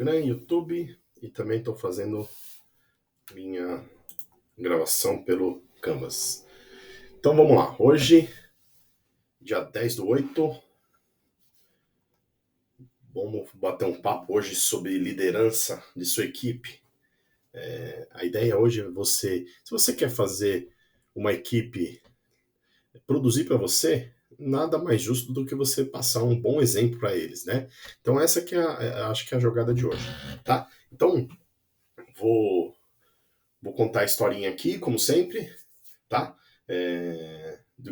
Instagram, YouTube e também estou fazendo minha gravação pelo Canvas. Então vamos lá. Hoje, dia 10/8, vamos bater um papo hoje sobre liderança de sua equipe. A ideia hoje é se você quer fazer uma equipe produzir para você, nada mais justo do que você passar um bom exemplo para eles, né? Então essa que acho que é a jogada de hoje, tá? Então vou contar a historinha aqui, como sempre, tá?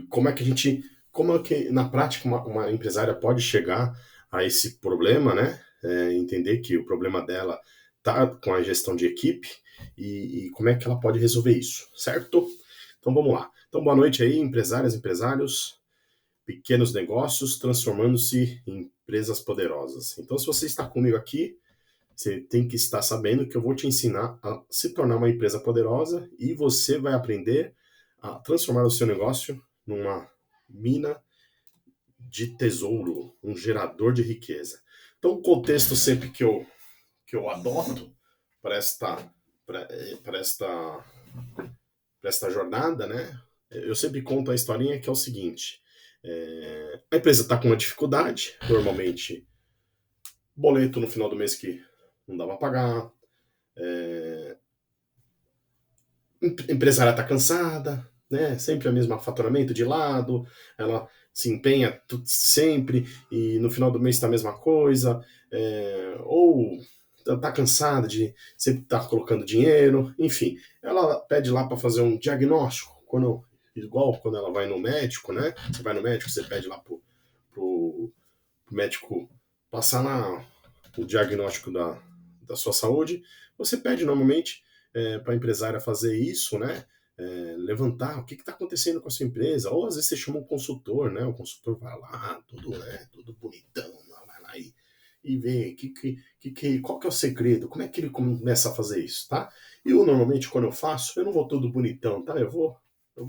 Como é que na prática uma empresária pode chegar a esse problema, né? Entender que o problema dela tá com a gestão de equipe e como é que ela pode resolver isso, certo? Então vamos lá. Então boa noite aí, empresárias, empresários, pequenos negócios transformando-se em empresas poderosas. Então se você está comigo aqui, você tem que estar sabendo que eu vou te ensinar a se tornar uma empresa poderosa e você vai aprender a transformar o seu negócio numa mina de tesouro, um gerador de riqueza. Então, o contexto sempre que eu adoto para esta jornada, né? Eu sempre conto a historinha que é o seguinte: a empresa está com uma dificuldade, normalmente boleto no final do mês que não dá para pagar, empresária está cansada, né? Sempre o mesmo faturamento de lado, ela se empenha sempre e no final do mês está a mesma coisa, ou está cansada de sempre estar colocando dinheiro, enfim, ela pede lá para fazer um diagnóstico, igual quando ela vai no médico, né? Você vai no médico, você pede lá pro médico passar lá o diagnóstico da sua saúde, você pede normalmente para a empresária fazer isso, né? Levantar o que está acontecendo com a sua empresa, ou às vezes você chama um consultor, né? O consultor vai lá, tudo bonitão, vai lá e vê qual que é o segredo, como é que ele começa a fazer isso, tá? Eu normalmente quando eu faço, eu não vou todo bonitão, tá? Eu vou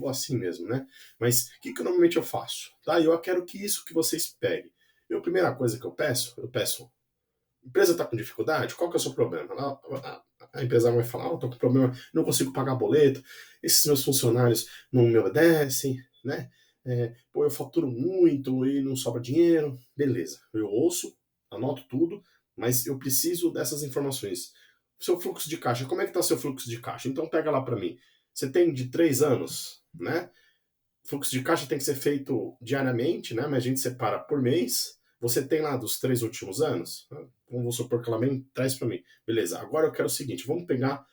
assim mesmo, né? Mas o que normalmente eu faço, tá? Eu quero que isso que vocês peguem. A primeira coisa que eu peço, a empresa está com dificuldade? Qual que é o seu problema? A empresa vai falar, estou com problema, não consigo pagar boleto, esses meus funcionários não me obedecem, né? Pô, eu faturo muito e não sobra dinheiro. Beleza, eu ouço, anoto tudo, mas eu preciso dessas informações. Seu fluxo de caixa, como é que está seu fluxo de caixa? Então pega lá para mim. Você tem de 3 anos, né? Fluxo de caixa tem que ser feito diariamente, né? Mas a gente separa por mês. Você tem lá dos 3 últimos anos? Então, vamos supor que ela traz para mim. Beleza, agora eu quero o seguinte: vamos pegar.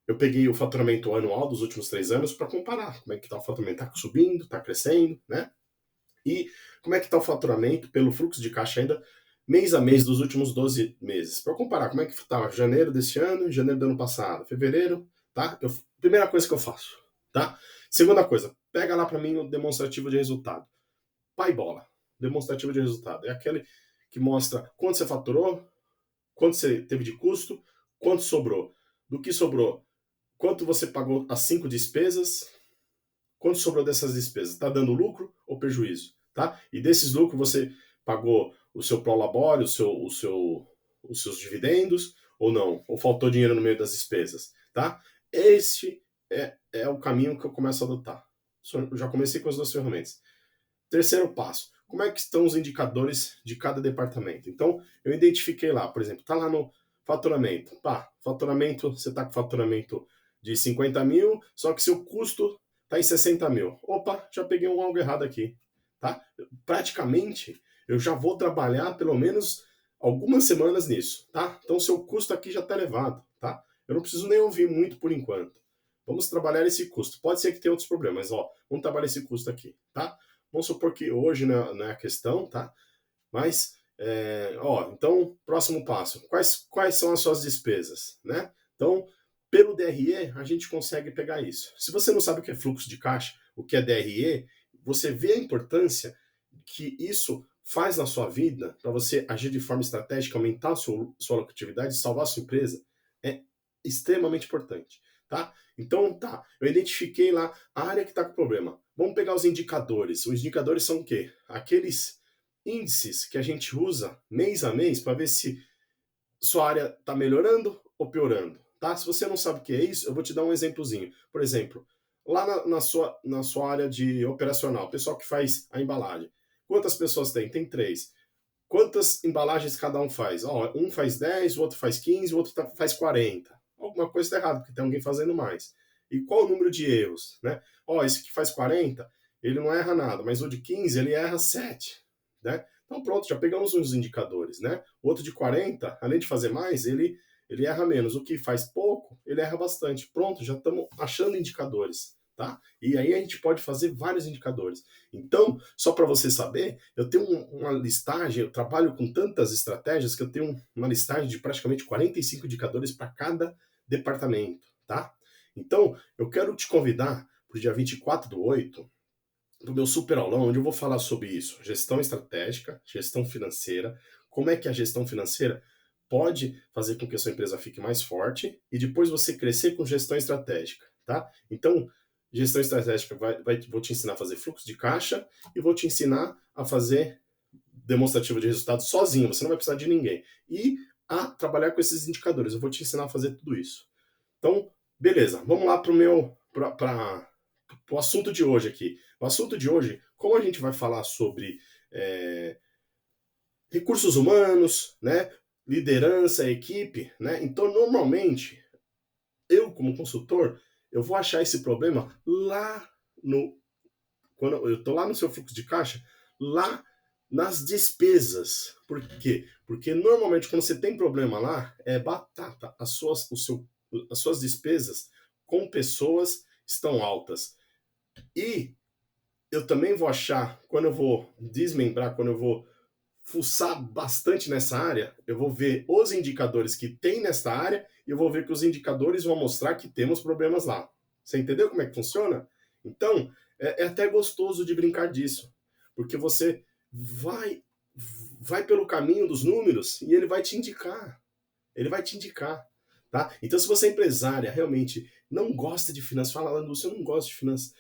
Eu peguei o faturamento anual dos últimos 3 anos para comparar. Como é que está o faturamento? Está subindo, está crescendo, né? E como é que está o faturamento pelo fluxo de caixa ainda mês a mês dos últimos 12 meses? Para comparar, como é que está janeiro desse ano, janeiro do ano passado, fevereiro, tá? Primeira coisa que eu faço, tá? Segunda coisa, pega lá para mim o demonstrativo de resultado. Pai bola, demonstrativo de resultado. É aquele que mostra quanto você faturou, quanto você teve de custo, quanto sobrou. Do que sobrou, quanto você pagou as 5 despesas, quanto sobrou dessas despesas? Está dando lucro ou prejuízo? Tá? E desses lucros você pagou o seu prolabore, os seus dividendos ou não? Ou faltou dinheiro no meio das despesas? Tá? Este é o caminho que eu começo a adotar. Eu já comecei com as duas ferramentas. Terceiro passo, como é que estão os indicadores de cada departamento? Então, eu identifiquei lá, por exemplo, está lá no faturamento. Pá, faturamento, você está com faturamento de 50 mil, só que seu custo está em 60 mil. Opa, já peguei algo errado aqui. Tá? Praticamente, eu já vou trabalhar pelo menos algumas semanas nisso. Tá? Então, seu custo aqui já está elevado. Tá? Eu não preciso nem ouvir muito por enquanto. Vamos trabalhar esse custo. Pode ser que tenha outros problemas, ó. Vamos trabalhar esse custo aqui, tá? Vamos supor que hoje não é a questão, tá? Mas, então, próximo passo. Quais são as suas despesas, né? Então, pelo DRE, a gente consegue pegar isso. Se você não sabe o que é fluxo de caixa, o que é DRE, você vê a importância que isso faz na sua vida para você agir de forma estratégica, aumentar a sua lucratividade, salvar a sua empresa, é extremamente importante, tá? Então, tá, eu identifiquei lá a área que está com problema. Vamos pegar os indicadores. Os indicadores são o quê? Aqueles índices que a gente usa mês a mês para ver se sua área está melhorando ou piorando, tá? Se você não sabe o que é isso, eu vou te dar um exemplozinho. Por exemplo, lá na sua área de operacional, pessoal que faz a embalagem, quantas pessoas tem? Tem 3. Quantas embalagens cada um faz? Ó, um faz 10, o outro faz 15, o outro faz 40. Alguma coisa está errada, porque tem alguém fazendo mais. E qual o número de erros, né? Ó, esse que faz 40, ele não erra nada, mas o de 15, ele erra 7, né? Então pronto, já pegamos uns indicadores, né? O outro de 40, além de fazer mais, ele erra menos. O que faz pouco, ele erra bastante. Pronto, já estamos achando indicadores, tá? E aí a gente pode fazer vários indicadores. Então, só para você saber, eu tenho uma listagem, eu trabalho com tantas estratégias que eu tenho uma listagem de praticamente 45 indicadores para cada departamento, tá? Então, eu quero te convidar para o dia 24/8, para o meu super aulão, onde eu vou falar sobre isso: gestão estratégica, gestão financeira, como é que a gestão financeira pode fazer com que a sua empresa fique mais forte e depois você crescer com gestão estratégica, tá? Então, gestão estratégica vou te ensinar a fazer fluxo de caixa e vou te ensinar a fazer demonstrativo de resultados sozinho, você não vai precisar de ninguém. E a trabalhar com esses indicadores, eu vou te ensinar a fazer tudo isso. Então, beleza, vamos lá para o assunto de hoje aqui. O assunto de hoje, como a gente vai falar sobre recursos humanos, né, liderança, equipe, né? Então, normalmente, eu como consultor, eu vou achar esse problema lá no quando eu estou lá no seu fluxo de caixa, lá nas despesas. Por quê? Porque normalmente quando você tem problema lá, é batata. As suas despesas com pessoas estão altas. E eu também vou achar, quando eu vou desmembrar, quando eu vou fuçar bastante nessa área, eu vou ver os indicadores que tem nessa área e eu vou ver que os indicadores vão mostrar que temos problemas lá. Você entendeu como é que funciona? Então, é até gostoso de brincar disso, porque você vai pelo caminho dos números e ele vai te indicar. Ele vai te indicar. Tá? Então, se você é empresária, realmente não gosta de finanças, fala, Lúcio, eu não gosto de finanças,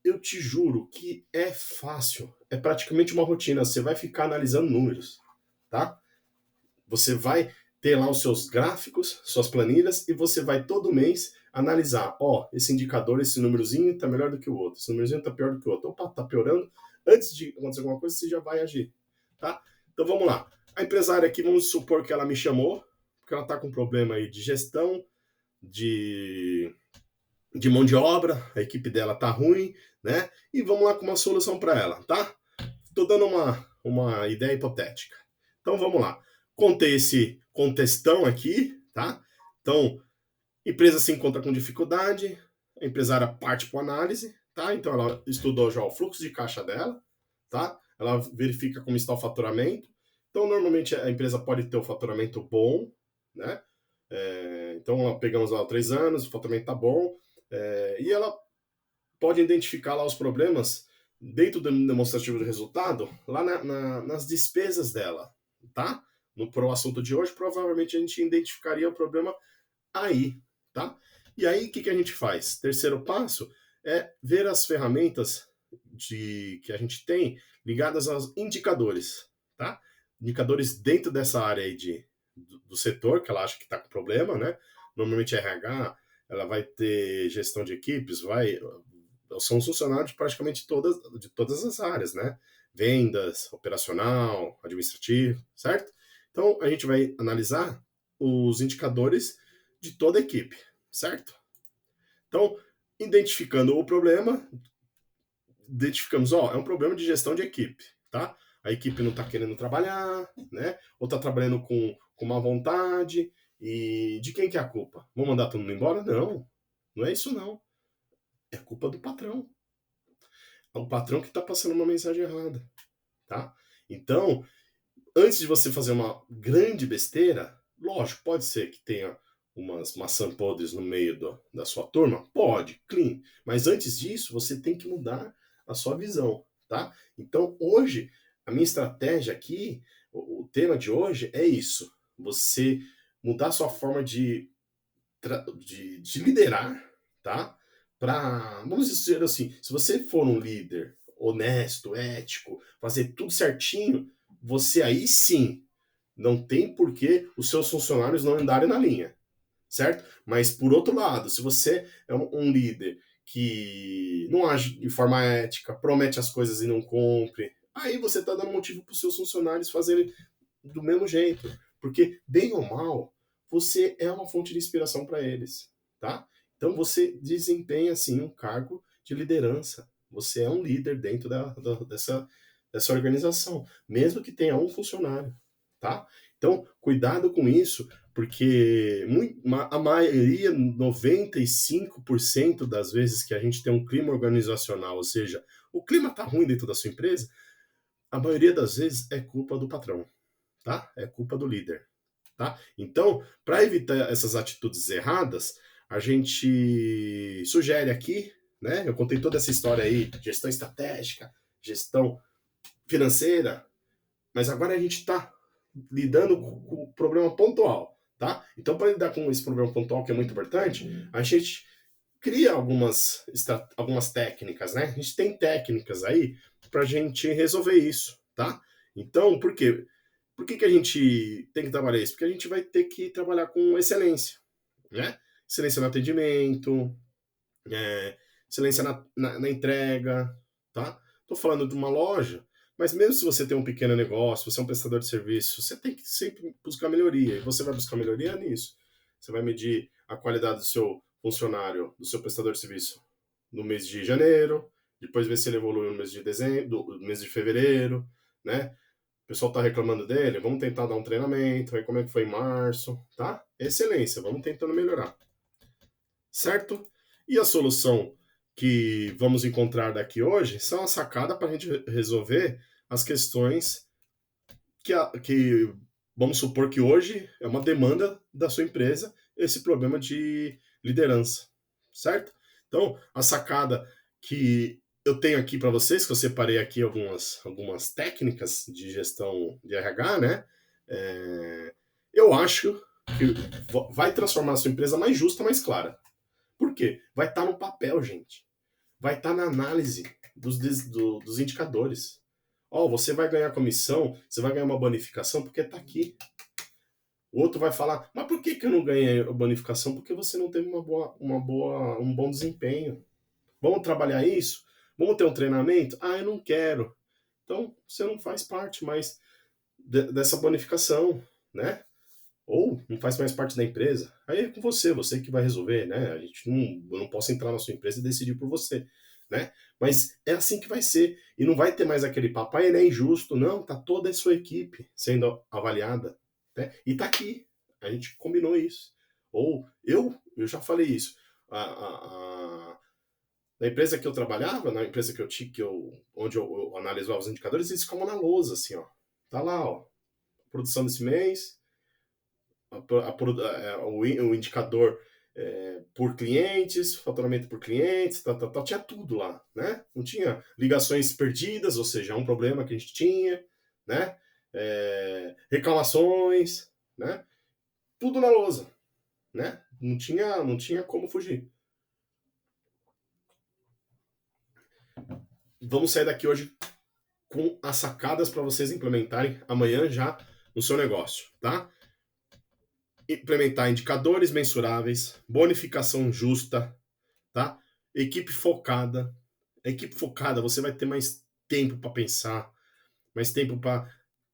eu te juro que é fácil. É praticamente uma rotina. Você vai ficar analisando números, tá? Você vai ter lá os seus gráficos, suas planilhas, e você vai todo mês analisar. Ó, esse indicador, esse númerozinho tá melhor do que o outro. Esse númerozinho tá pior do que o outro. Opa, tá piorando. Antes de acontecer alguma coisa, você já vai agir, tá? Então vamos lá. A empresária aqui, vamos supor que ela me chamou, porque ela tá com problema aí de gestão, de mão de obra, a equipe dela tá ruim, né? E vamos lá com uma solução para ela, tá? Tô dando uma ideia hipotética. Então vamos lá. Contei esse contextão aqui, tá? Então, empresa se encontra com dificuldade, a empresária parte para análise, tá? Então ela estudou já o fluxo de caixa dela, tá? Ela verifica como está o faturamento. Então, normalmente a empresa pode ter um faturamento bom, né? Então, pegamos lá 3 anos, o faturamento tá bom, e ela pode identificar lá os problemas dentro do demonstrativo de resultado, lá nas despesas dela, tá? Pro assunto de hoje, provavelmente a gente identificaria o problema aí, tá? E aí, o que a gente faz? Terceiro passo é ver as ferramentas que a gente tem ligadas aos indicadores, tá? Indicadores dentro dessa área aí do setor, que ela acha que está com problema, né? Normalmente RH, ela vai ter gestão de equipes, são funcionários de praticamente de todas as áreas, né? Vendas, operacional, administrativo, certo? Então, a gente vai analisar os indicadores de toda a equipe, certo? Então, identificando o problema, identificamos, ó, é um problema de gestão de equipe, tá? A equipe não está querendo trabalhar, né? Ou está trabalhando com má vontade. E de quem que é a culpa? Vamos mandar todo mundo embora? Não, não é isso não. É culpa do patrão. É o patrão que está passando uma mensagem errada, tá? Então, antes de você fazer uma grande besteira, lógico, pode ser que tenha umas maçã podres no meio da sua turma, pode, clean. Mas antes disso, você tem que mudar a sua visão, tá? Então, hoje, a minha estratégia aqui, o tema de hoje é isso. Você mudar a sua forma de liderar, tá? Vamos dizer assim, se você for um líder honesto, ético, fazer tudo certinho, você aí sim Não tem por que os seus funcionários não andarem na linha, certo? Mas, por outro lado, se você é um líder que não age de forma ética, promete as coisas e não cumpre, aí você está dando motivo para os seus funcionários fazerem do mesmo jeito. Porque, bem ou mal, você é uma fonte de inspiração para eles, tá? Então, você desempenha, sim, um cargo de liderança. Você é um líder dentro dessa organização, mesmo que tenha um funcionário, tá? Então, cuidado com isso, porque a maioria, 95% das vezes que a gente tem um clima organizacional, ou seja, o clima está ruim dentro da sua empresa, a maioria das vezes é culpa do patrão, tá? É culpa do líder, tá? Então, para evitar essas atitudes erradas, a gente sugere aqui, né? Eu contei toda essa história aí, gestão estratégica, gestão financeira, mas agora a gente está lidando com o problema pontual, tá? Então, para lidar com esse problema pontual, que é muito importante, a gente cria algumas técnicas, né? A gente tem técnicas aí para a gente resolver isso, tá? Então, por quê? Por que a gente tem que trabalhar isso? Porque a gente vai ter que trabalhar com excelência, né? Excelência no atendimento, excelência na entrega, tá? Estou falando de uma loja, mas mesmo se você tem um pequeno negócio, você é um prestador de serviço, você tem que sempre buscar melhoria. E você vai buscar melhoria nisso. Você vai medir a qualidade do seu funcionário, do seu prestador de serviço no mês de janeiro, depois ver se ele evoluiu no mês de dezembro, no mês de fevereiro, né? O pessoal está reclamando dele, vamos tentar dar um treinamento, ver como é que foi em março, tá? Excelência, vamos tentando melhorar, certo? E a solução que vamos encontrar daqui hoje são a sacada para a gente resolver as questões que vamos supor que hoje é uma demanda da sua empresa, esse problema de liderança, certo? Então, a sacada que eu tenho aqui para vocês, que eu separei aqui algumas técnicas de gestão de RH, né? Eu acho que vai transformar a sua empresa mais justa, mais clara. Por quê? Vai estar no papel, gente. Vai estar na análise dos indicadores. Ó, você vai ganhar comissão, você vai ganhar uma bonificação porque está aqui. O outro vai falar, mas por que eu não ganhei a bonificação? Porque você não teve um bom desempenho. Vamos trabalhar isso? Vamos ter um treinamento? Ah, eu não quero. Então, você não faz parte mais dessa bonificação, né? Ou não faz mais parte da empresa. Aí é com você que vai resolver, né? A gente eu não posso entrar na sua empresa e decidir por você, né? Mas é assim que vai ser. E não vai ter mais aquele papo, ele é injusto. Não, tá toda a sua equipe sendo avaliada, né? E tá aqui. A gente combinou isso. Ou eu já falei isso. Na empresa que eu trabalhava, na empresa que eu tinha, onde eu analisava os indicadores, eles ficam na lousa, assim, ó. Tá lá, ó. Produção desse mês, o indicador por clientes, faturamento por clientes, tinha tudo lá, né? Não tinha ligações perdidas, ou seja, é um problema que a gente tinha, né? Reclamações, né? Tudo na lousa, né? Não tinha como fugir. Vamos sair daqui hoje com as sacadas para vocês implementarem amanhã já no seu negócio, tá? Implementar indicadores mensuráveis, bonificação justa, tá? Equipe focada. A equipe focada, você vai ter mais tempo para pensar, mais tempo para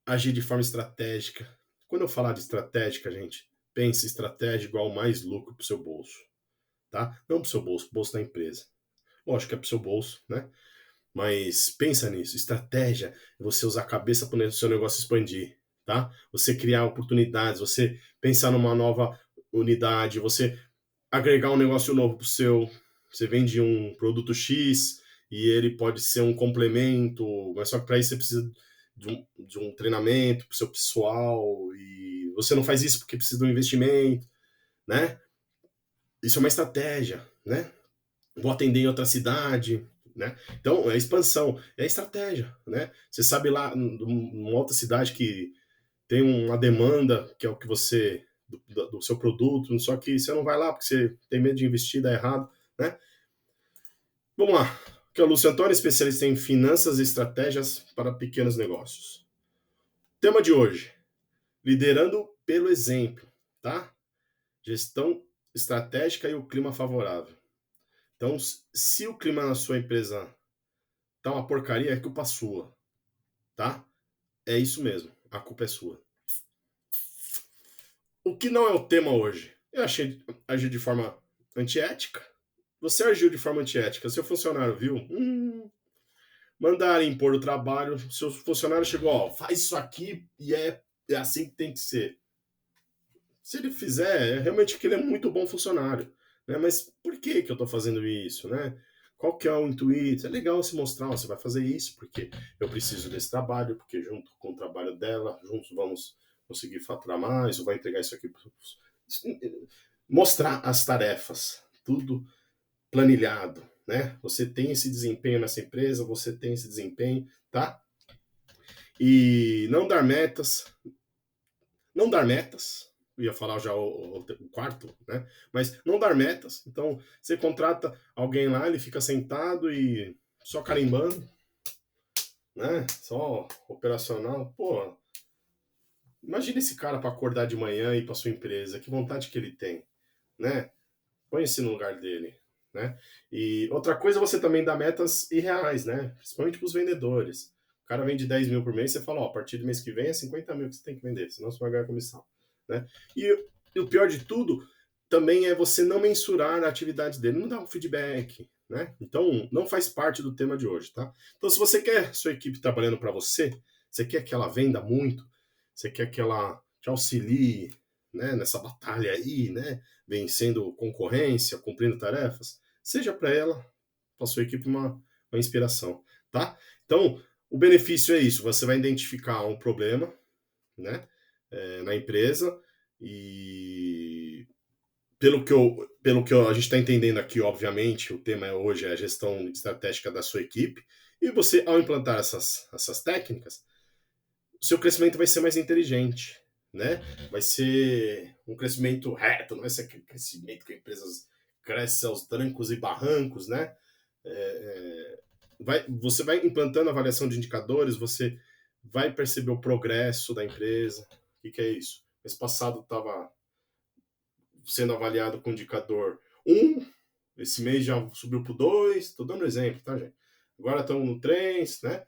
agir de forma estratégica. Quando eu falar de estratégica, gente, pense estratégia igual mais lucro para o seu bolso, tá? Não para o seu bolso, bolso da empresa. Lógico que é para o seu bolso, né? Mas pensa nisso, estratégia é você usar a cabeça para o seu negócio expandir, tá? Você criar oportunidades, você pensar numa nova unidade, você agregar um negócio novo pro seu. Você vende um produto X e ele pode ser um complemento, mas só que para isso você precisa de um treinamento para o seu pessoal e você não faz isso porque precisa de um investimento, né? Isso é uma estratégia, né? Vou atender em outra cidade, né? Então, é expansão, é estratégia, né? Você sabe lá, numa outra cidade que tem uma demanda que é o que você do seu produto, só que você não vai lá porque você tem medo de investir, dá errado, né? Vamos lá. Aqui é o Lúcio Antônio, especialista em finanças e estratégias para pequenos negócios. Tema de hoje: Liderando pelo exemplo, tá? Gestão estratégica e o clima favorável. Então, se o clima na sua empresa tá uma porcaria, é culpa sua, tá? É isso mesmo, a culpa é sua. O que não é o tema hoje? Eu achei agir de forma antiética. Você agiu de forma antiética. Seu funcionário viu? Mandaram impor o trabalho. Seu funcionário chegou, ó, faz isso aqui e é assim que tem que ser. Se ele fizer, é realmente que ele é muito bom funcionário. Né? Mas por que, que eu estou fazendo isso? Né? Qual que é o intuito? É legal se mostrar, ó, você vai fazer isso porque eu preciso desse trabalho, porque junto com o trabalho dela, juntos vamos conseguir faturar mais, eu vou entregar isso aqui. Mostrar as tarefas, tudo planilhado, né? Você tem esse desempenho nessa empresa, você tem esse desempenho, tá? E não dar metas, eu ia falar já o quarto, né? Mas não dar metas. Então, você contrata alguém lá, ele fica sentado e só carimbando, né? Só operacional. Pô, imagina esse cara para acordar de manhã e ir para sua empresa, que vontade que ele tem, né? Põe-se no lugar dele, né? E outra coisa, você também dá metas irreais, né? Principalmente para os vendedores. O cara vende 10 mil por mês, você fala, ó, a partir do mês que vem é 50 mil que você tem que vender, senão você vai ganhar comissão, né? E o pior de tudo também é você não mensurar a atividade dele, não dar um feedback, né? Então, não faz parte do tema de hoje, tá? Então, se você quer sua equipe trabalhando para você, você quer que ela venda muito, você quer que ela te auxilie, né, nessa batalha aí, né, vencendo concorrência, cumprindo tarefas, seja para ela, para sua equipe, uma inspiração, tá? Então, o benefício é isso, você vai identificar um problema, né, na empresa e a gente está entendendo aqui, obviamente, o tema hoje é a gestão estratégica da sua equipe, e você, ao implantar essas técnicas, o seu crescimento vai ser mais inteligente, né? Vai ser um crescimento reto, não vai ser aquele crescimento que empresas crescem aos trancos e barrancos, né? Você vai implantando avaliação de indicadores, você vai perceber o progresso da empresa. O que é isso? Mês passado estava sendo avaliado com o indicador 1, esse mês já subiu para o 2, estou dando exemplo, tá, gente? Agora estamos no 3, né?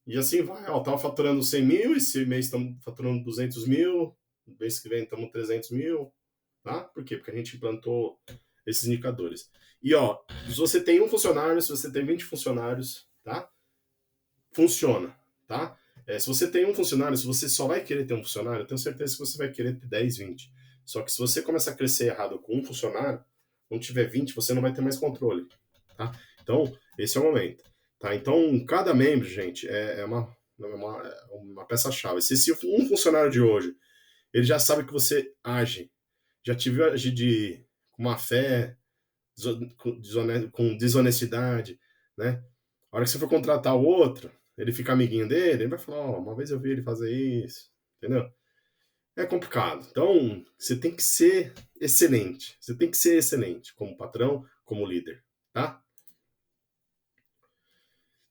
E assim vai, ó, tava faturando 100 mil, esse mês estamos faturando 200 mil, no mês que vem estamos 300 mil, tá? Por quê? Porque a gente implantou esses indicadores. E, ó, se você tem um funcionário, se você tem 20 funcionários, tá? Funciona, tá? Se você tem um funcionário, se você só vai querer ter um funcionário, eu tenho certeza que você vai querer ter 10, 20. Só que se você começar a crescer errado com um funcionário, quando tiver 20, você não vai ter mais controle, tá? Então, esse é o momento. Tá? Então, cada membro, gente, é uma peça-chave. Se um funcionário de hoje, ele já sabe que você age, já te viu agir com má fé, com desonestidade, né? A hora que você for contratar o outro, ele fica amiguinho dele, ele vai falar, ó, uma vez eu vi ele fazer isso, entendeu? É complicado. Então, você tem que ser excelente. Você tem que ser excelente como patrão, como líder, tá?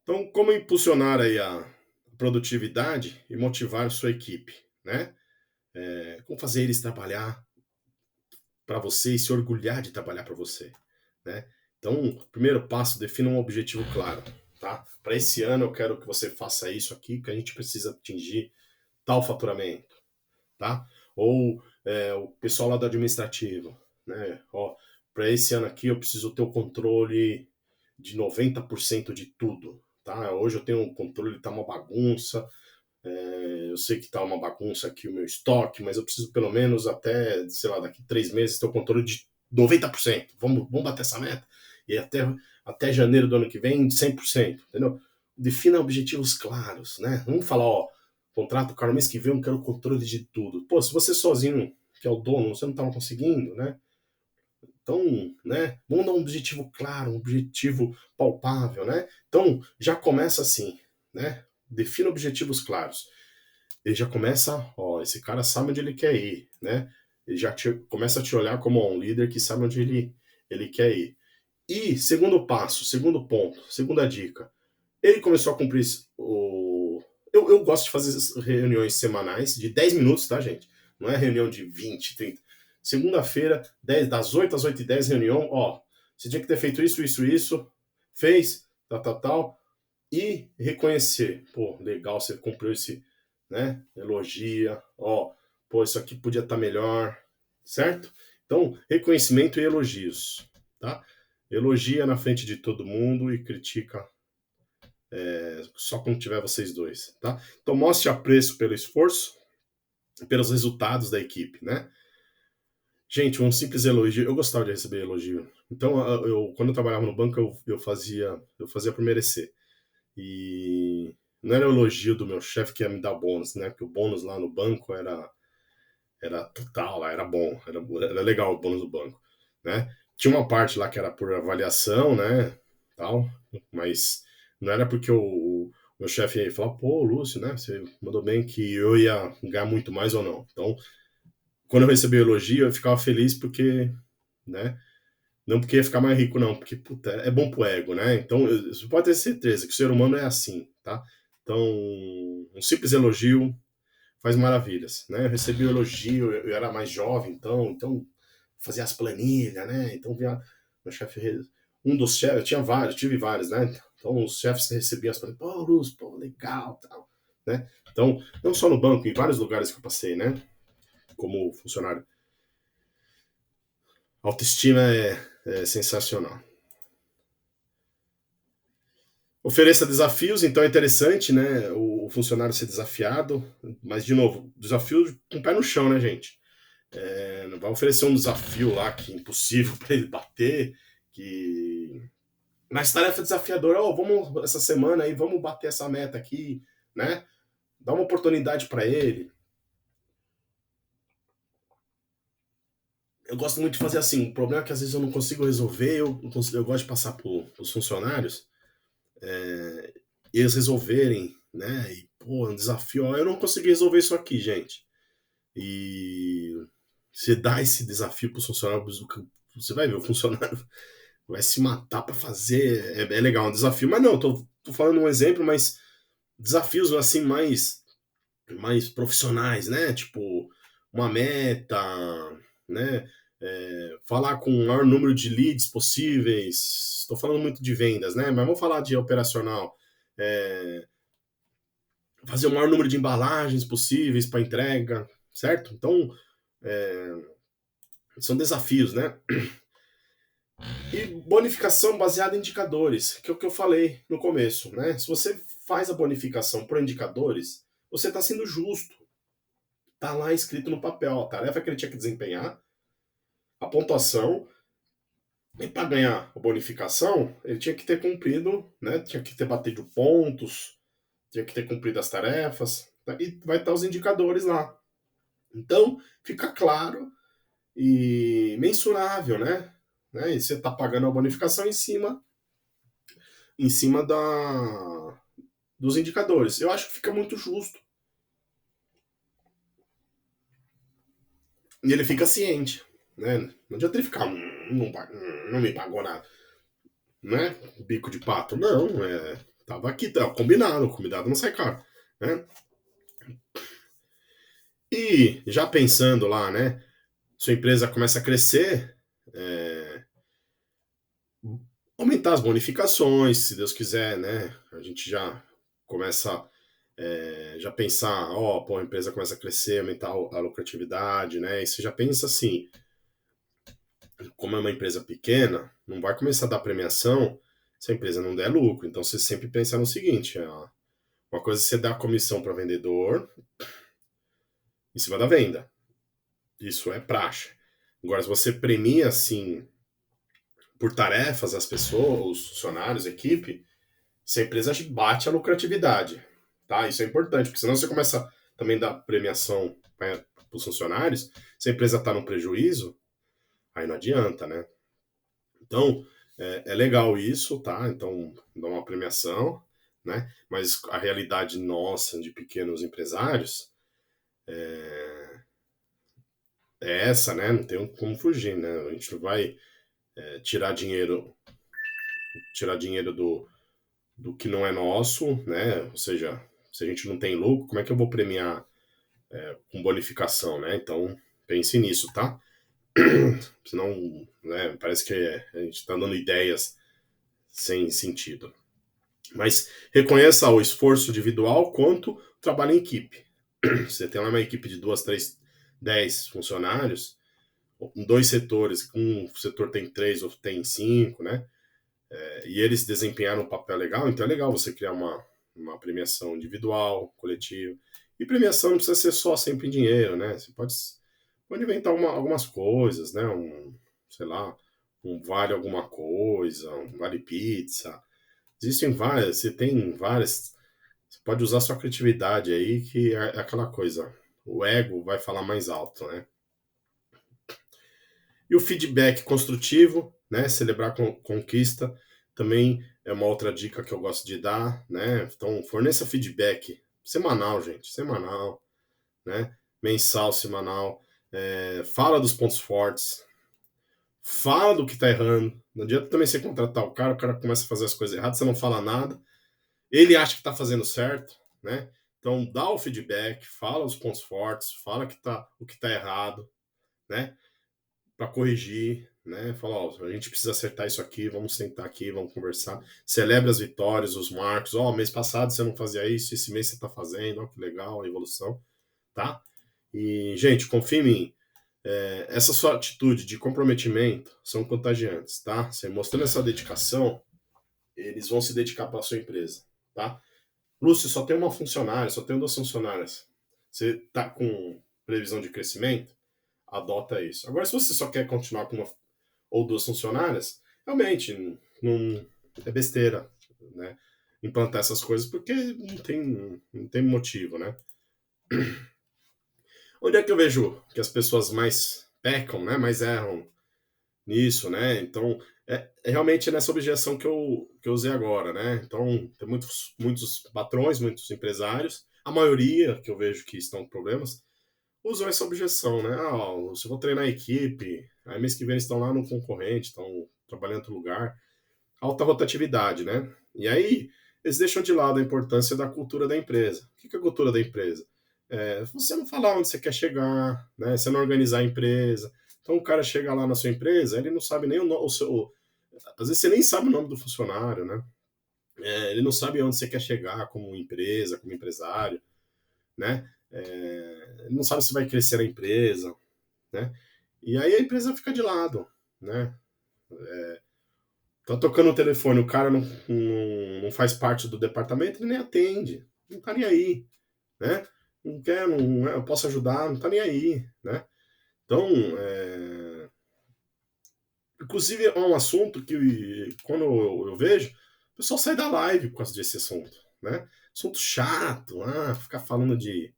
Então, como impulsionar aí a produtividade e motivar sua equipe, né? Como fazer eles trabalhar para você e se orgulhar de trabalhar para você, né? Então, primeiro passo, defina um objetivo claro, tá? Para esse ano eu quero que você faça isso aqui, que a gente precisa atingir tal faturamento, tá? Ou o pessoal lá do administrativo, né? Ó, para esse ano aqui eu preciso ter o controle de 90% de tudo, tá? Hoje eu tenho um controle, tá uma bagunça, eu sei que tá uma bagunça aqui o meu estoque, mas eu preciso pelo menos até, sei lá, daqui 3 meses ter o controle de 90%. Vamos bater essa meta? E até janeiro do ano que vem, 100%, entendeu? Defina objetivos claros, né? Vamos falar, ó, contrato o cara mês que vem, eu quero o controle de tudo. Pô, se você sozinho, que é o dono, você não estava conseguindo, né? Então, né, vamos dar um objetivo claro, um objetivo palpável, né? Então, já começa assim, né? Defina objetivos claros. Ele já começa, ó, esse cara sabe onde ele quer ir, né? Ele já começa a te olhar como um líder que sabe onde ele quer ir. E segundo passo, segundo ponto, segunda dica, ele começou a cumprir o. eu gosto de fazer reuniões semanais de 10 minutos, tá, gente? Não é reunião de 20, 30. Segunda-feira, das 8 às 8h10, reunião, ó, você tinha que ter feito isso, isso, isso, fez, tal. E reconhecer, pô, legal, você cumpriu esse, né? Elogia, ó, pô, isso aqui podia estar melhor, certo? Então, reconhecimento e elogios, tá? Elogia na frente de todo mundo e critica só quando tiver vocês dois, tá? Então, mostre apreço pelo esforço e pelos resultados da equipe, né? Gente, um simples elogio, eu gostava de receber elogio. Então, quando eu trabalhava no banco, eu fazia por merecer. E não era o elogio do meu chefe que ia me dar bônus, né? Porque o bônus lá no banco era total, lá era bom, era legal o bônus do banco, né? Tinha uma parte lá que era por avaliação, né? Tal, mas não era porque o meu chefe ia falar, pô, Lúcio, né? Você mandou bem que eu ia ganhar muito mais ou não. Então, quando eu recebi o elogio, eu ficava feliz porque, né? Não porque ia ficar mais rico, não, porque puta, é bom pro ego, né? Então, você pode ter certeza que o ser humano é assim, tá? Então, um simples elogio faz maravilhas, né? Eu recebi o elogio, eu era mais jovem, então fazia as planilhas, né? Então, via meu chefe, um dos chefes, eu tinha vários, tive vários, né? Então, os chefes recebiam as planilhas, pô, Luz, pô, legal, tal, né? Então, não só no banco, em vários lugares que eu passei, né? Como funcionário. Autoestima é sensacional. Ofereça desafios, então é interessante, né? O funcionário ser desafiado, mas, de novo, desafio com o pé no chão, né, gente? Não vai oferecer um desafio lá que é impossível para ele bater, que. Mas tarefa desafiadora, oh, vamos essa semana aí, vamos bater essa meta aqui, né? Dá uma oportunidade para ele. Eu gosto muito de fazer assim. O problema é que às vezes eu não consigo resolver, eu gosto de passar para os funcionários e eles resolverem, né? E, pô, um desafio, ó, eu não consegui resolver isso aqui, gente. E você dá esse desafio para os funcionários, você vai ver, o funcionário vai se matar para fazer. É legal, é um desafio. Mas não, tô falando um exemplo, mas desafios assim mais profissionais, né? Tipo, uma meta, né? Falar com o maior número de leads possíveis. Estou falando muito de vendas, né? Mas vamos falar de operacional. É, fazer o maior número de embalagens possíveis para entrega, certo? Então, é, são desafios, né? E bonificação baseada em indicadores, que é o que eu falei no começo, né? Se você faz a bonificação por indicadores, você está sendo justo. Está lá escrito no papel a tarefa que ele tinha que desempenhar, a pontuação, e para ganhar a bonificação, ele tinha que ter cumprido, né? Tinha que ter batido pontos, tinha que ter cumprido as tarefas, tá? E vai estar os indicadores lá. Então, fica claro e mensurável, né? E você está pagando a bonificação em cima dos indicadores. Eu acho que fica muito justo. E ele fica ciente, né? Não adianta ele ficar, não me pagou nada, né? Bico de pato. Não, tava aqui, tá combinado não sai caro, né? E já pensando lá, né? Sua empresa começa a crescer, é, aumentar as bonificações, se Deus quiser, né? A gente já começa já pensar, ó, pô, a empresa começa a crescer, aumentar a lucratividade, né? E você já pensa assim, como é uma empresa pequena, não vai começar a dar premiação se a empresa não der lucro. Então você sempre pensa no seguinte, uma coisa é você dar comissão para vendedor em cima da venda. Isso é praxe. Agora, se você premia assim por tarefas as pessoas, os funcionários, a equipe, se a empresa bate a lucratividade, tá? Isso é importante, porque senão você começa também a dar premiação para os funcionários, se a empresa está no prejuízo, aí não adianta, né? Então, é legal isso, tá? Então, dá uma premiação, né? Mas a realidade nossa, de pequenos empresários, é essa, né? Não tem como fugir, né? A gente não vai tirar dinheiro do que não é nosso, né? Ou seja, Se a gente não tem lucro, como é que eu vou premiar com bonificação, né? Então, pense nisso, tá? Senão, né, parece que a gente está dando ideias sem sentido. Mas reconheça o esforço individual quanto o trabalho em equipe. Você tem lá uma equipe de 2, 3, 10 funcionários, em 2 setores, um setor tem 3, outro tem 5, né? E eles desempenharam um papel legal, então é legal você criar uma premiação individual, coletiva. E premiação não precisa ser só sempre em dinheiro, né? Você pode inventar algumas coisas, né? Sei lá, um vale alguma coisa, um vale pizza. Existem várias, você tem várias. Você pode usar sua criatividade aí, que é aquela coisa. O ego vai falar mais alto, né? E o feedback construtivo, né? Celebrar conquista, também é uma outra dica que eu gosto de dar, né? Então, forneça feedback semanal, gente, semanal, né? Mensal, semanal. Fala dos pontos fortes, fala do que tá errando. Não adianta também você contratar o cara começa a fazer as coisas erradas, você não fala nada, ele acha que tá fazendo certo, né? Então, dá o feedback, fala os pontos fortes, fala o que tá errado, né? Para corrigir, né? Fala, ó, a gente precisa acertar isso aqui, vamos sentar aqui, vamos conversar. Celebre as vitórias, os marcos. Ó, mês passado você não fazia isso, esse mês você tá fazendo, ó, que legal a evolução, tá? E, gente, confia em mim. Essa sua atitude de comprometimento são contagiantes, tá? Você mostrando essa dedicação, eles vão se dedicar para a sua empresa, tá? Lúcio, só tem uma funcionária, só tem 2 funcionárias. Você tá com previsão de crescimento? Adota isso. Agora, se você só quer continuar com uma ou 2 funcionárias, realmente não é besteira, né? Implantar essas coisas porque não tem motivo, né? Onde é que eu vejo que as pessoas mais pecam, né? Mais erram nisso, né? Então, é realmente nessa objeção que eu usei agora, né? Então, tem muitos patrões, muitos empresários, a maioria que eu vejo que estão com problemas, usam essa objeção, né? Ah, ó, se eu vou treinar a equipe, aí mês que vem eles estão lá no concorrente, estão trabalhando em outro lugar, alta rotatividade, né? E aí eles deixam de lado a importância da cultura da empresa. O que é a cultura da empresa? Você não falar onde você quer chegar, né? Você não organizar a empresa. Então o cara chega lá na sua empresa, ele não sabe nem o seu. Às vezes você nem sabe o nome do funcionário, né? Ele não sabe onde você quer chegar como empresa, como empresário, né? Ele não sabe se vai crescer a empresa, né? E aí a empresa fica de lado, né? Tá tocando o telefone, o cara não faz parte do departamento, ele nem atende. Não tá nem aí, né? Não quer, não, eu posso ajudar, não tá nem aí, né? Então, inclusive é um assunto que quando eu vejo, o pessoal sai da live por causa desse assunto, né? Assunto chato, ficar falando de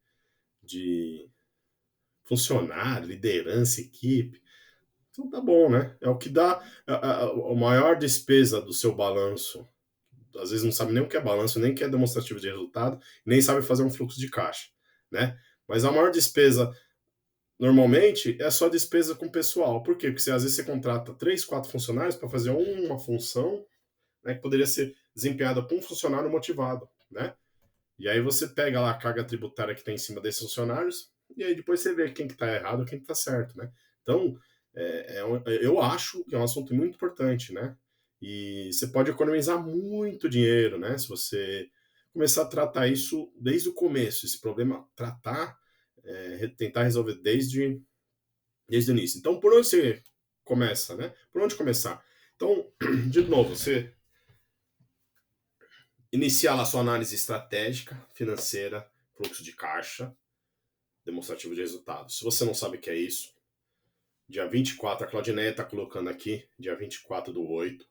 funcionário, liderança, equipe. Então tá bom, né? É o que dá a maior despesa do seu balanço. Às vezes não sabe nem o que é balanço, nem o que é demonstrativo de resultado, nem sabe fazer um fluxo de caixa, né? Mas a maior despesa, normalmente, é só despesa com pessoal. Por quê? Porque às vezes você contrata 3, 4 funcionários para fazer uma função, né, que poderia ser desempenhada por um funcionário motivado, né? E aí você pega lá a carga tributária que tem em cima desses funcionários, e aí depois você vê quem que tá errado e quem que tá certo, né? Então, eu acho que é um assunto muito importante, né? E você pode economizar muito dinheiro, né? Se você começar a tratar isso desde o começo, esse problema, tentar resolver desde o início. Então, por onde você começa, né? Por onde começar? Então, de novo, você iniciar lá sua análise estratégica, financeira, fluxo de caixa, demonstrativo de resultados. Se você não sabe o que é isso, dia 24, a Claudineia está colocando aqui, dia 24/8,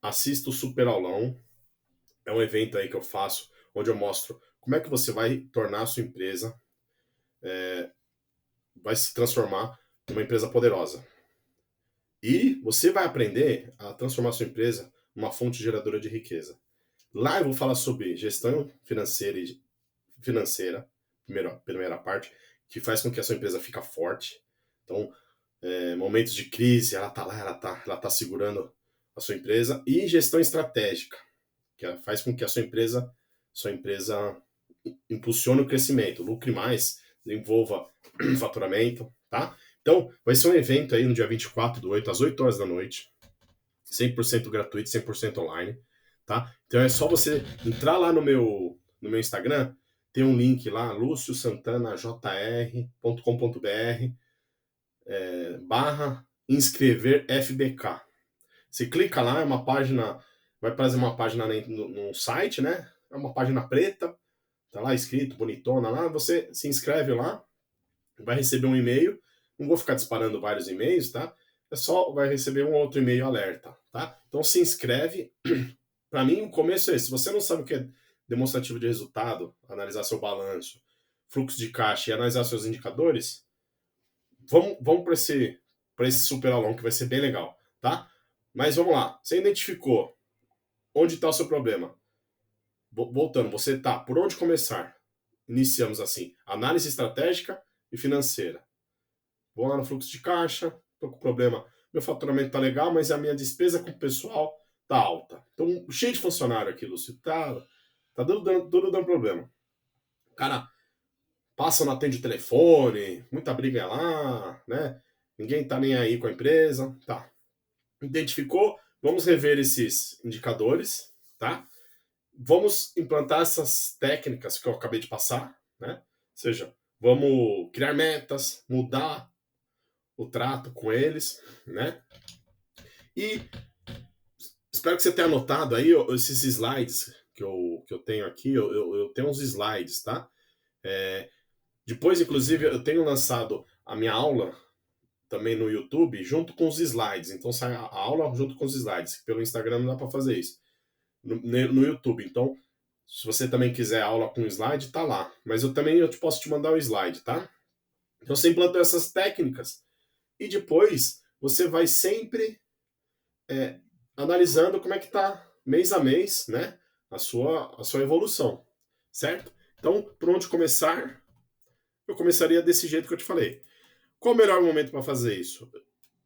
assista o Super Aulão. É um evento aí que eu faço, onde eu mostro como é que você vai tornar a sua empresa, vai se transformar numa empresa poderosa. E você vai aprender a transformar a sua empresa numa fonte geradora de riqueza. Lá eu vou falar sobre gestão financeira, primeira parte, que faz com que a sua empresa fique forte. Então, momentos de crise, ela está lá, ela tá segurando a sua empresa. E gestão estratégica, que faz com que a sua empresa impulsione o crescimento, lucre mais, desenvolva faturamento, tá? Então, vai ser um evento aí no dia 24/8, às 8 horas da noite, 100% gratuito, 100% online, tá? Então é só você entrar lá no meu Instagram, tem um link lá, luciosantanajr.com.br barra inscrever FBK. Você clica lá, é uma página, vai trazer uma página no site, né? É uma página preta, tá lá escrito, bonitona lá, você se inscreve lá, vai receber um e-mail, não vou ficar disparando vários e-mails, tá? É só, vai receber um outro e-mail alerta, tá? Então se inscreve. Para mim, o começo é esse. Se você não sabe o que é demonstrativo de resultado, analisar seu balanço, fluxo de caixa e analisar seus indicadores, vamos para esse super aulão que vai ser bem legal, tá? Mas vamos lá. Você identificou onde está o seu problema? Voltando, você tá por onde começar? Iniciamos assim: análise estratégica e financeira. Vou lá no fluxo de caixa, tô com problema. Meu faturamento tá legal, mas a minha despesa com o pessoal tá alta. Então, cheio de funcionário aqui, Lúcio. Tá tudo dando problema. Cara, passa, não atende o telefone, muita briga lá, né? Ninguém tá nem aí com a empresa. Tá. Identificou? Vamos rever esses indicadores, tá? Vamos implantar essas técnicas que eu acabei de passar, né? Ou seja, vamos criar metas, mudar o trato com eles, né? E espero que você tenha anotado aí esses slides que eu tenho aqui. Eu tenho uns slides, tá? Depois, inclusive, eu tenho lançado a minha aula também no YouTube junto com os slides. Então sai a aula junto com os slides. Pelo Instagram não dá para fazer isso. No YouTube. Então, se você também quiser aula com slide, tá lá. Mas eu posso te mandar o slide, tá? Então você implantou essas técnicas e depois você vai sempre é, analisando como é que tá mês a mês, né? A sua evolução, certo? Então, por onde começar? Eu começaria desse jeito que eu te falei. Qual o melhor momento para fazer isso?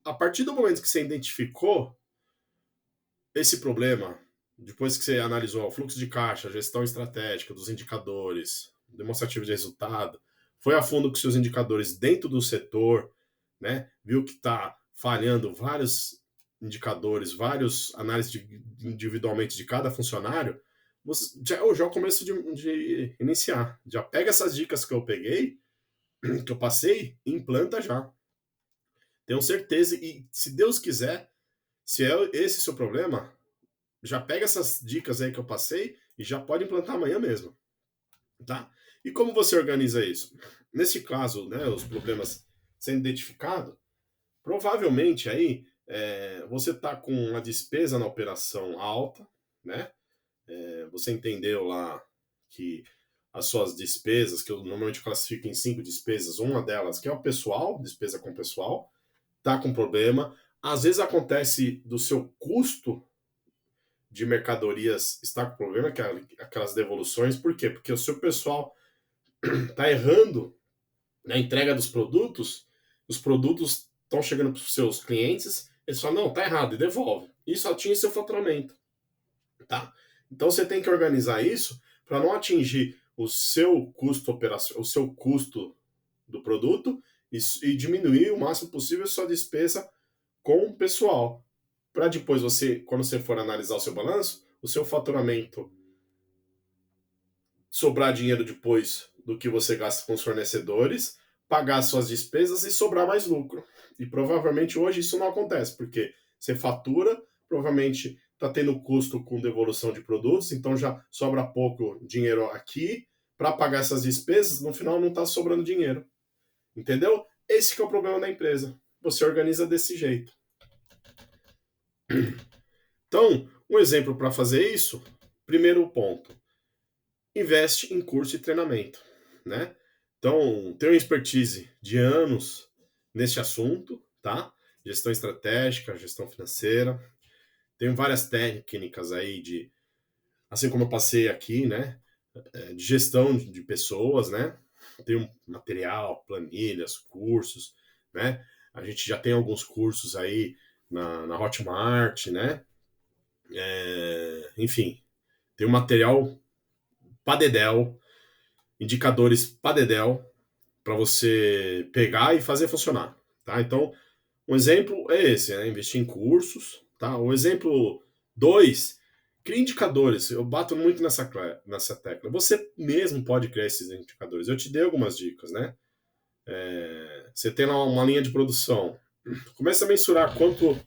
A partir do momento que você identificou esse problema, depois que você analisou o fluxo de caixa, a gestão estratégica dos indicadores, demonstrativo de resultado, foi a fundo com seus indicadores dentro do setor, né? Viu que está falhando vários indicadores, vários análises individualmente de cada funcionário, já é o começo de iniciar. Já pega essas dicas que eu peguei, que eu passei, e implanta já. Tenho certeza, e se Deus quiser, se é esse o seu problema, já pega essas dicas aí que eu passei e já pode implantar amanhã mesmo, tá? E como você organiza isso? Nesse caso, né, os problemas sendo identificados, provavelmente aí você está com a despesa na operação alta, né? Você entendeu lá que as suas despesas, que eu normalmente classifico em 5 despesas, uma delas que é o pessoal, despesa com pessoal, tá com problema. Às vezes acontece do seu custo de mercadorias está com problema, que é aquelas devoluções. Por quê? Porque o seu pessoal está errando na entrega dos produtos, os produtos estão chegando para os seus clientes, eles falam, não, tá errado, e devolve. Isso atinge seu faturamento, tá? Então você tem que organizar isso para não atingir o seu custo operacional, o seu custo do produto e diminuir o máximo possível a sua despesa com o pessoal. Para depois você, quando você for analisar o seu balanço, o seu faturamento sobrar dinheiro depois do que você gasta com os fornecedores, pagar suas despesas e sobrar mais lucro. E provavelmente hoje isso não acontece, porque você fatura, provavelmente está tendo custo com devolução de produtos, então já sobra pouco dinheiro aqui para pagar essas despesas, no final não está sobrando dinheiro. Entendeu? Esse que é o problema da empresa. Você organiza desse jeito. Então, um exemplo para fazer isso, primeiro ponto, investe em curso e treinamento, né? Então, tenho expertise de anos neste assunto, tá? Gestão estratégica, gestão financeira. Tenho várias técnicas aí assim como eu passei aqui, né? De gestão de pessoas, né? Tenho material, planilhas, cursos, né? A gente já tem alguns cursos aí na Hotmart, né? Enfim, tem um material padedel. indicadores padedel para você pegar e fazer funcionar, tá? Então, um exemplo é esse, né? Investir em cursos, tá? O exemplo 2, cria indicadores. Eu bato muito nessa tecla. Você mesmo pode criar esses indicadores. Eu te dei algumas dicas, né? Você tem lá uma linha de produção. Começa a mensurar quanto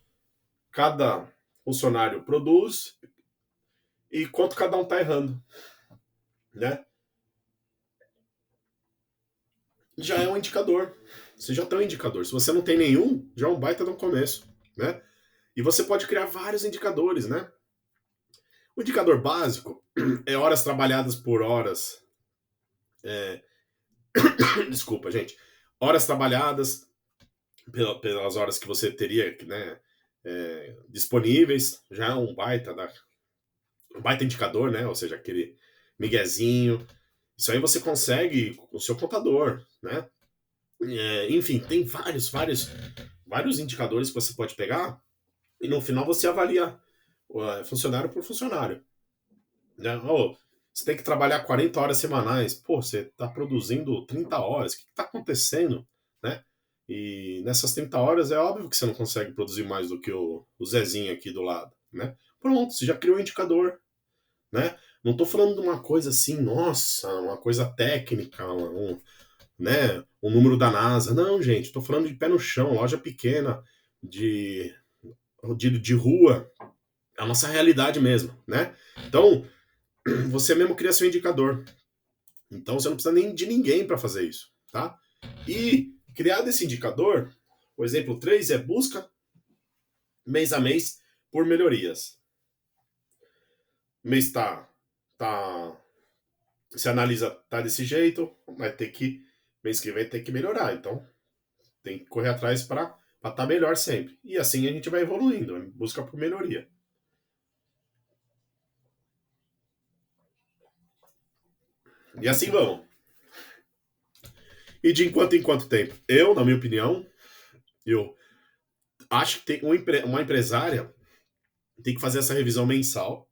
cada funcionário produz e quanto cada um está errando, né? Já é um indicador. Você já tem um indicador. Se você não tem nenhum, já é um baita no começo, né? E você pode criar vários indicadores, né? O indicador básico é horas trabalhadas por horas. É... Desculpa, gente. Horas trabalhadas pelas horas que você teria, né, disponíveis. Já é um baita indicador, né? Ou seja, aquele miguezinho. Isso aí você consegue com o seu contador, né? Enfim, tem vários indicadores que você pode pegar e no final você avalia funcionário por funcionário. Né? Oh, você tem que trabalhar 40 horas semanais. Pô, você está produzindo 30 horas. O que está acontecendo? Né? E nessas 30 horas é óbvio que você não consegue produzir mais do que o Zezinho aqui do lado. Né? Pronto, você já criou um indicador. Né? Não estou falando de uma coisa assim, nossa, uma coisa técnica, né, um número da NASA. Não, gente, estou falando de pé no chão, loja pequena, de rua, a nossa realidade mesmo, né? Então, você mesmo cria seu indicador. Então, você não precisa nem de ninguém para fazer isso, tá? E, criado esse indicador, o exemplo 3 é busca mês a mês por melhorias. Mês tá se analisa, tá desse jeito, vai ter que, mês que vem tem que melhorar. Então, tem que correr atrás para estar melhor sempre. E assim a gente vai evoluindo, busca por melhoria. E assim vamos. E de enquanto em quanto tempo? Eu, na minha opinião, eu acho que tem uma empresária tem que fazer essa revisão mensal.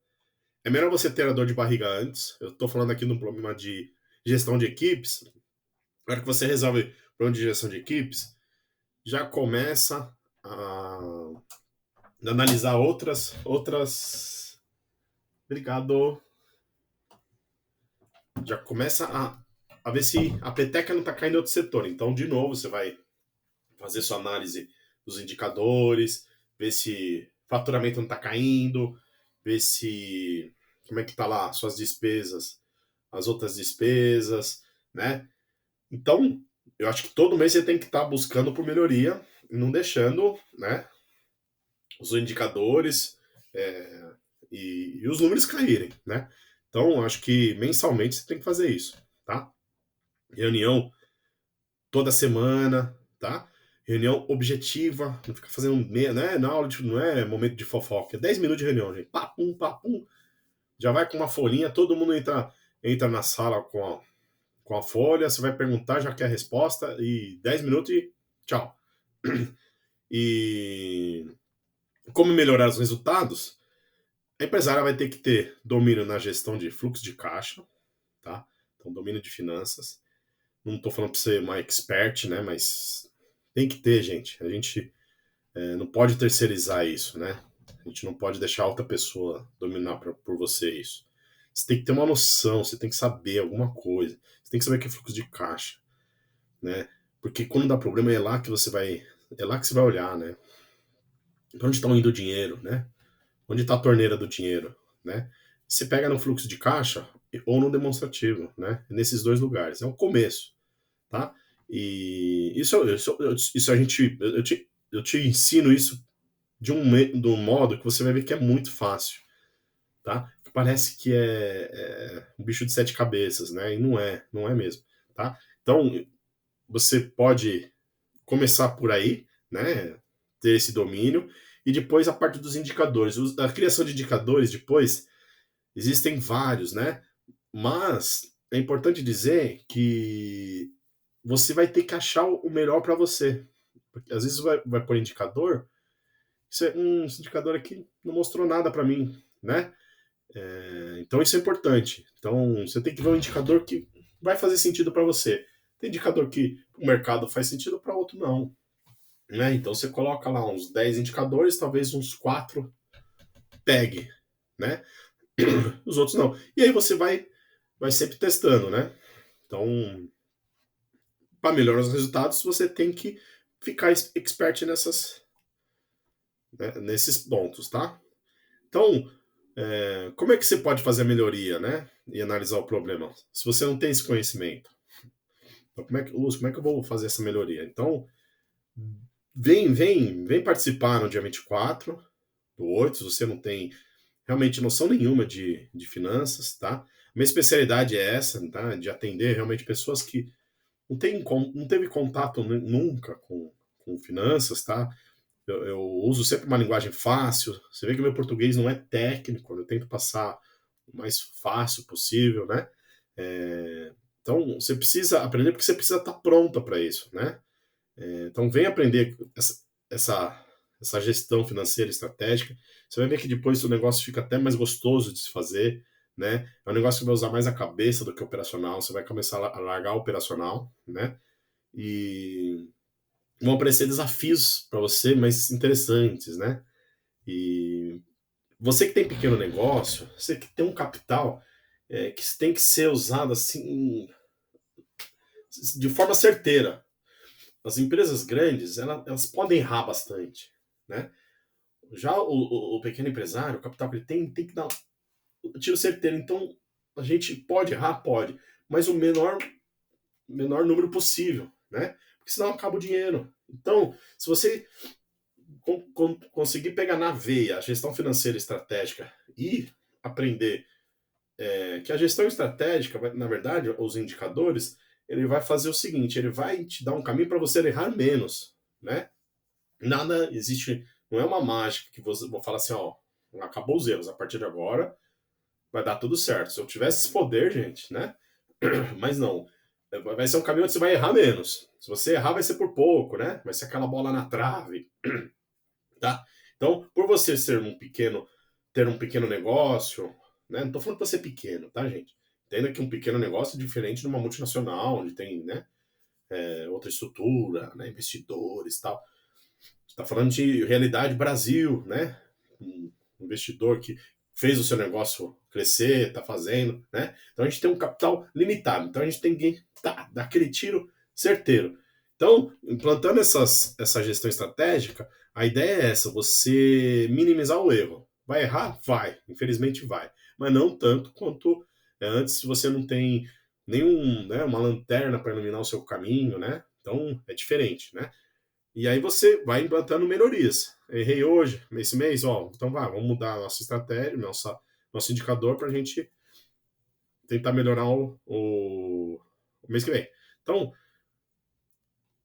É melhor você ter a dor de barriga antes. Eu estou falando aqui no problema de gestão de equipes. Na hora que você resolve o problema de gestão de equipes, já começa a analisar outras. Obrigado. Já começa a ver se a peteca não está caindo em outro setor. Então, de novo, você vai fazer sua análise dos indicadores, ver se faturamento não está caindo, ver se como é que está lá suas despesas, as outras despesas, né? Então, eu acho que todo mês você tem que estar buscando por melhoria, não deixando, né, os indicadores e os números caírem, né? Então, acho que mensalmente você tem que fazer isso, tá? Reunião toda semana, tá? Reunião objetiva, não fica fazendo meia, né? Na aula não é momento de fofoca, é 10 minutos de reunião, gente. Papum, papum. Já vai com uma folhinha, todo mundo entra na sala com a folha, você vai perguntar, já quer a resposta, e 10 minutos e tchau. E como melhorar os resultados? A empresária vai ter que ter domínio na gestão de fluxo de caixa, tá? Então, domínio de finanças. Não estou falando para ser uma expert, né? Mas tem que ter, gente. A gente não pode terceirizar isso, né? A gente não pode deixar outra pessoa dominar por você isso. Você tem que ter uma noção, você tem que saber alguma coisa. Você tem que saber o que é fluxo de caixa, né? Porque quando dá problema é lá que você vai olhar, né? Para onde está indo o dinheiro, né? Onde está a torneira do dinheiro, né? Você pega no fluxo de caixa ou no demonstrativo, né? Nesses dois lugares. É o começo, tá? E isso a gente, eu te ensino isso de um modo que você vai ver que é muito fácil, tá? Que parece que é um bicho de sete cabeças, né? E não é mesmo, tá? Então, você pode começar por aí, né? Ter esse domínio e depois a parte dos indicadores. A criação de indicadores depois existem vários, né? Mas é importante dizer que você vai ter que achar o melhor para você. Porque às vezes vai pôr indicador, esse indicador aqui não mostrou nada para mim, né? Então isso é importante. Então você tem que ver um indicador que vai fazer sentido para você. Tem indicador que o mercado faz sentido, para outro não. Né? Então você coloca lá uns 10 indicadores, talvez uns 4 pegue, né? Os outros não. E aí você vai sempre testando, né? Então, para melhorar os resultados, você tem que ficar expert né, nesses pontos, tá? Então, como é que você pode fazer a melhoria, né? E analisar o problema? Se você não tem esse conhecimento. Então, Lúcio, como é que eu vou fazer essa melhoria? Então, vem participar no dia 24/8, se você não tem realmente noção nenhuma de finanças, tá? Minha especialidade é essa, tá? De atender realmente pessoas que não teve contato nunca com finanças, tá? Eu uso sempre uma linguagem fácil. Você vê que meu português não é técnico, eu tento passar o mais fácil possível, né? Então, você precisa aprender porque você precisa estar pronta para isso, né? Então, vem aprender essa, essa gestão financeira estratégica. Você vai ver que depois o negócio fica até mais gostoso de se fazer, né? É um negócio que vai usar mais a cabeça do que o operacional. Você vai começar a largar o operacional, né? E vão aparecer desafios para você, mas interessantes, né? E você que tem pequeno negócio, você que tem um capital que tem que ser usado assim de forma certeira. As empresas grandes, elas podem errar bastante, né? Já o pequeno empresário, o capital que ele tem que dar um tiro certeiro. Então, a gente pode errar? Pode, mas o menor número possível, né? Porque senão acaba o dinheiro. Então, se você conseguir pegar na veia a gestão financeira estratégica e aprender que a gestão estratégica, na verdade, os indicadores, ele vai fazer o seguinte, ele vai te dar um caminho para você errar menos, né? Nada existe, não é uma mágica que você vou falar assim, ó, acabou os erros, a partir de agora vai dar tudo certo. Se eu tivesse esse poder, gente, né? Mas não. Vai ser um caminho onde você vai errar menos. Se você errar, vai ser por pouco, né? Vai ser aquela bola na trave, tá? Então, por você ter um pequeno negócio, né? Não tô falando pra ser pequeno, tá, gente? Entenda que um pequeno negócio é diferente de uma multinacional, onde tem, né? Outra estrutura, né? Investidores e tal. Está falando de realidade Brasil, né? Um investidor que fez o seu negócio crescer, está fazendo, né? Então a gente tem um capital limitado, então a gente tem que dar aquele tiro certeiro. Então, implantando essa gestão estratégica, a ideia é essa: você minimizar o erro. Vai errar? Vai, infelizmente vai, mas não tanto quanto antes, se você não tem nenhum, né, uma lanterna para iluminar o seu caminho, né? Então é diferente, né? E aí você vai implantando melhorias. Errei hoje, esse mês, ó, então vamos mudar a nossa estratégia, nosso indicador para a gente tentar melhorar o mês que vem. Então,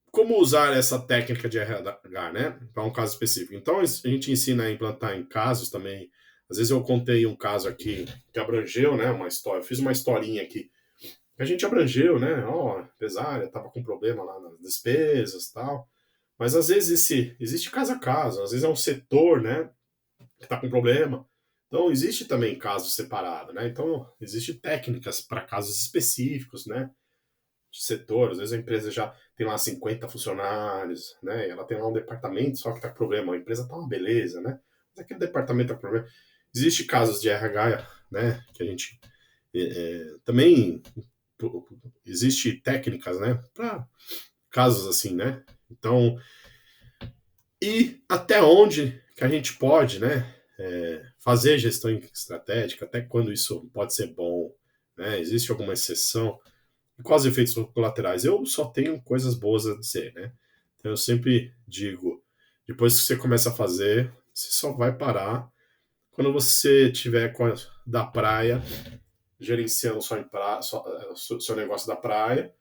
como usar essa técnica de RH, né, para um caso específico? Então, a gente ensina a implantar em casos também. Às vezes eu contei um caso aqui que abrangeu, né, uma história, eu fiz uma historinha aqui que a gente abrangeu, né, ó, empresária, tava com problema lá nas despesas, tal. Mas às vezes existe caso a caso, às vezes é um setor, né, que está com problema. Então existe também casos separados, né? Então existe técnicas para casos específicos, né, de setor. Às vezes a empresa já tem lá 50 funcionários, né? E ela tem lá um departamento só que está com problema. A empresa tá uma beleza, né? Mas aquele departamento tá com problema. Existe casos de RH, né, que a gente também existe técnicas, né, para casos assim, né? Então e até onde que a gente pode, né, fazer gestão estratégica, até quando isso pode ser bom, né? Existe alguma exceção? E quais os efeitos colaterais? Eu só tenho coisas boas a dizer, né? Então eu sempre digo, depois que você começa a fazer, você só vai parar quando você tiver da praia, gerenciando seu negócio da praia,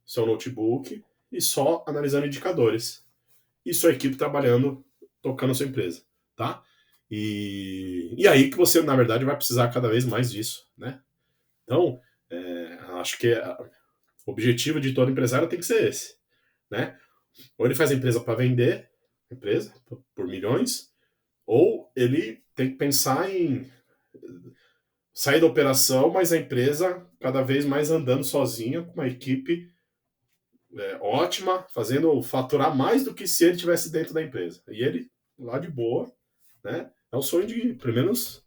seu notebook, e só analisando indicadores e sua equipe trabalhando, tocando a sua empresa, tá? E aí que você, na verdade, vai precisar cada vez mais disso, né? Então, acho que o objetivo de todo empresário tem que ser esse, né? Ou ele faz a empresa para vender, empresa, por milhões, ou ele tem que pensar em sair da operação, mas a empresa cada vez mais andando sozinha, com uma equipe ótima, fazendo faturar mais do que se ele estivesse dentro da empresa. E ele, lá de boa, né? É o sonho de, pelo menos,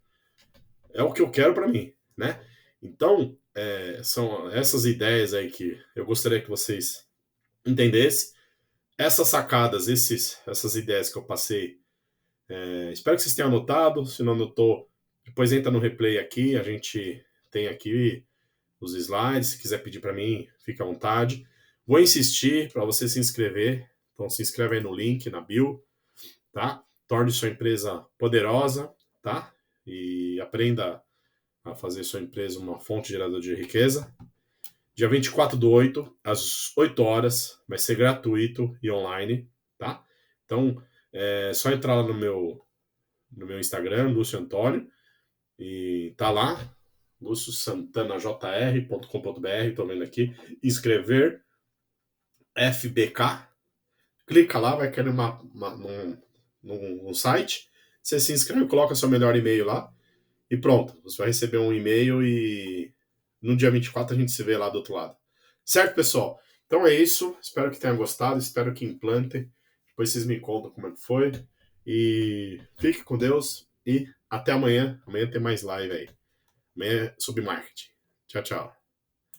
é o que eu quero para mim, né? Então, são essas ideias aí que eu gostaria que vocês entendessem. Essas sacadas, essas ideias que eu passei, espero que vocês tenham anotado. Se não anotou, depois entra no replay aqui. A gente tem aqui os slides. Se quiser pedir para mim, fica à vontade. Vou insistir para você se inscrever. Então, se inscreve aí no link, na bio, tá? Torne sua empresa poderosa, tá? E aprenda a fazer sua empresa uma fonte geradora de riqueza. Dia 24/8, às 8 horas, vai ser gratuito e online, tá? Então, é só entrar lá no meu Instagram, Lúcio Antônio, e tá lá, luciossantanajr.com.br, tô vendo aqui, inscrever FBK, clica lá, vai cair num site, você se inscreve, coloca seu melhor e-mail lá, e pronto, você vai receber um e-mail e no dia 24 a gente se vê lá do outro lado. Certo, pessoal? Então é isso. Espero que tenham gostado, espero que implantem. Depois vocês me contam como é que foi. E fique com Deus e até amanhã. Amanhã tem mais live aí. Amanhã é sobre marketing. Tchau, tchau.